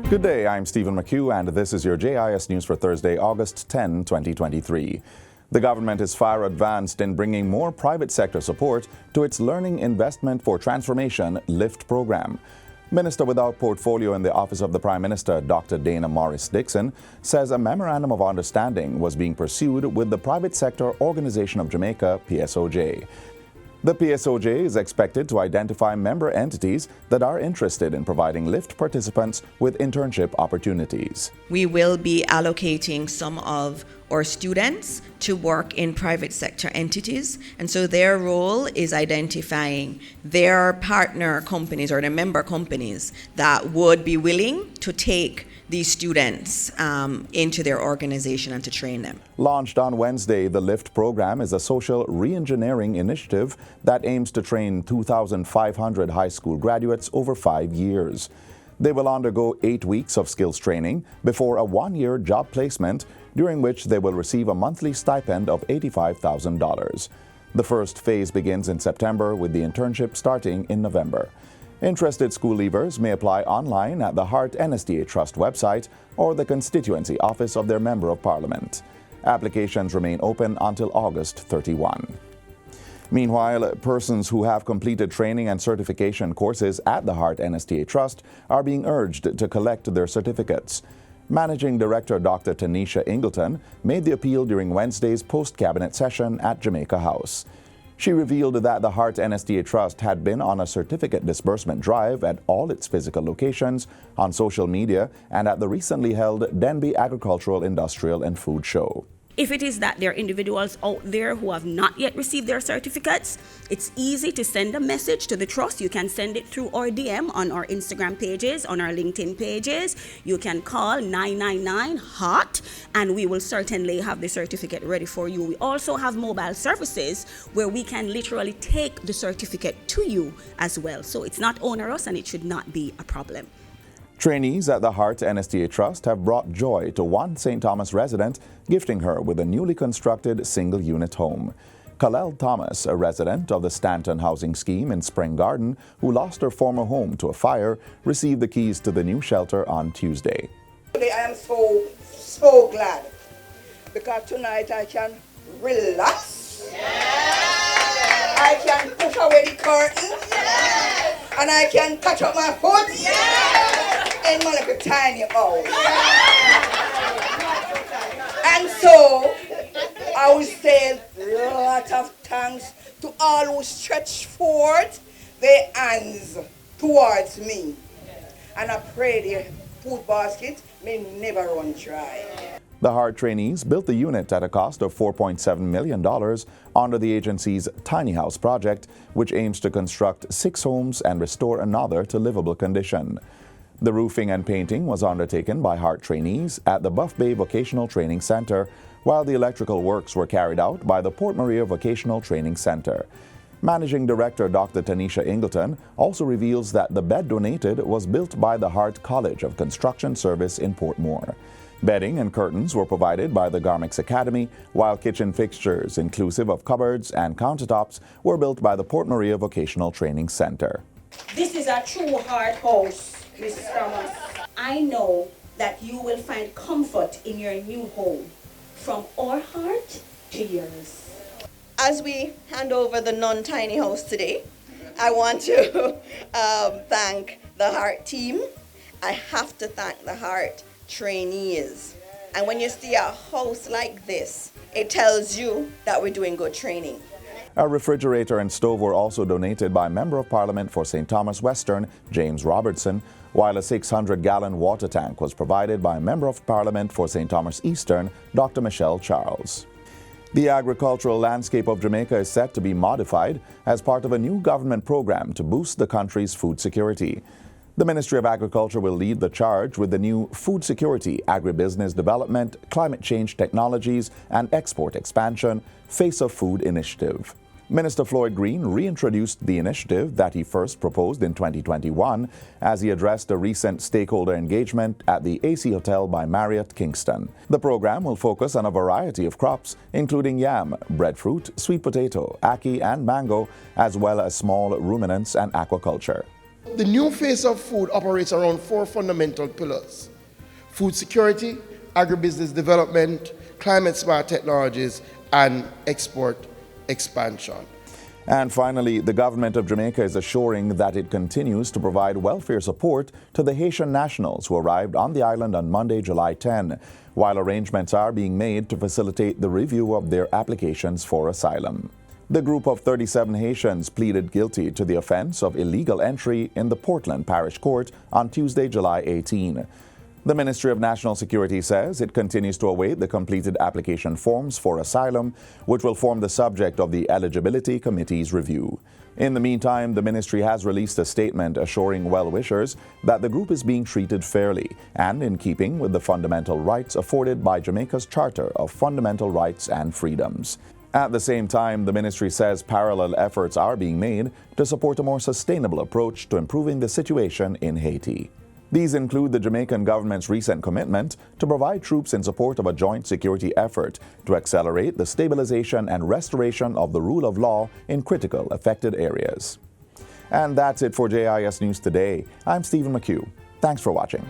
Good day, I'm Stephen McHugh, and this is your JIS News for Thursday, August 10, 2023. The government is far advanced in bringing more private sector support to its Learning Investment for Transformation LIFT program. Minister without portfolio in the Office of the Prime Minister, Dr. Dana Morris-Dixon, says a memorandum of understanding was being pursued with the Private Sector Organization of Jamaica, PSOJ. The PSOJ is expected to identify member entities that are interested in providing LIFT participants with internship opportunities. We will be allocating some of our students to work in private sector entities, and so their role is identifying their partner companies or their member companies that would be willing to take these students into their organization and to train them. Launched on Wednesday, the LIFT program is a social re-engineering initiative that aims to train 2,500 high school graduates over 5 years. They will undergo 8 weeks of skills training before a 1-year job placement, during which they will receive a monthly stipend of $85,000. The first phase begins in September, with the internship starting in November. Interested school leavers may apply online at the HEARTNSTA Trust website or the constituency office of their Member of Parliament. Applications remain open until August 31. Meanwhile, persons who have completed training and certification courses at the HEARTNSTA Trust are being urged to collect their certificates. Managing Director Dr. Tanisha Ingleton made the appeal during Wednesday's post-cabinet session at Jamaica House. She revealed that the HEARTNSTA Trust had been on a certificate disbursement drive at all its physical locations, on social media, and at the recently held Denby Agricultural, Industrial and Food Show. If it is that there are individuals out there who have not yet received their certificates, it's easy to send a message to the trust. You can send it through our DM on our Instagram pages, on our LinkedIn pages. You can call 999-HOT and we will certainly have the certificate ready for you. We also have mobile services where we can literally take the certificate to you as well. So it's not onerous and it should not be a problem. Trainees at the HEARTNSTA Trust have brought joy to one St. Thomas resident, gifting her with a newly constructed single-unit home. Kalel Thomas, a resident of the Stanton Housing Scheme in Spring Garden, who lost her former home to a fire, received the keys to the new shelter on Tuesday. Today I am so glad, because tonight I can relax. Yes. I can push away the curtains. Yes. And I can catch up my foot. Yes. And my little tiny house. And so I will say a lot of thanks to all who stretch forth their hands towards me. And I pray their food basket may never run dry. The HEART trainees built the unit at a cost of $4.7 million under the agency's Tiny House project, which aims to construct 6 homes and restore another to livable condition. The roofing and painting was undertaken by HEART trainees at the Buff Bay Vocational Training Center, while the electrical works were carried out by the Port Maria Vocational Training Center. Managing Director Dr. Tanisha Ingleton also reveals that the bed donated was built by the HEART College of Construction Service in Portmore. Bedding and curtains were provided by the Garmix Academy, while kitchen fixtures, inclusive of cupboards and countertops, were built by the Port Maria Vocational Training Center. This is a true HEART house, Mrs. Thomas. I know that you will find comfort in your new home, from our heart to yours. As we hand over the non-tiny house today, I want to thank the HEART team. I have to thank the HEART trainees. And when you see a house like this, it tells you that we're doing good training. A refrigerator and stove were also donated by Member of Parliament for St. Thomas Western, James Robertson, while a 600-gallon water tank was provided by Member of Parliament for St. Thomas Eastern, Dr. Michelle Charles. The agricultural landscape of Jamaica is set to be modified as part of a new government program to boost the country's food security. The Ministry of Agriculture will lead the charge with the new Food Security, Agribusiness Development, Climate Change Technologies, and Export Expansion Face of Food Initiative. Minister Floyd Green reintroduced the initiative that he first proposed in 2021 as he addressed a recent stakeholder engagement at the AC Hotel by Marriott, Kingston. The program will focus on a variety of crops, including yam, breadfruit, sweet potato, ackee, and mango, as well as small ruminants and aquaculture. The new face of food operates around 4 fundamental pillars: food security, agribusiness development, climate-smart technologies, and export expansion. And finally, the government of Jamaica is assuring that it continues to provide welfare support to the Haitian nationals who arrived on the island on Monday, July 10, while arrangements are being made to facilitate the review of their applications for asylum. The group of 37 Haitians pleaded guilty to the offense of illegal entry in the Portland Parish Court on Tuesday, July 18. The Ministry of National Security says it continues to await the completed application forms for asylum, which will form the subject of the Eligibility Committee's review. In the meantime, the ministry has released a statement assuring well-wishers that the group is being treated fairly and in keeping with the fundamental rights afforded by Jamaica's Charter of Fundamental Rights and Freedoms. At the same time, the ministry says parallel efforts are being made to support a more sustainable approach to improving the situation in Haiti. These include the Jamaican government's recent commitment to provide troops in support of a joint security effort to accelerate the stabilization and restoration of the rule of law in critical affected areas. And that's it for JIS News Today. I'm Stephen McHugh. Thanks for watching.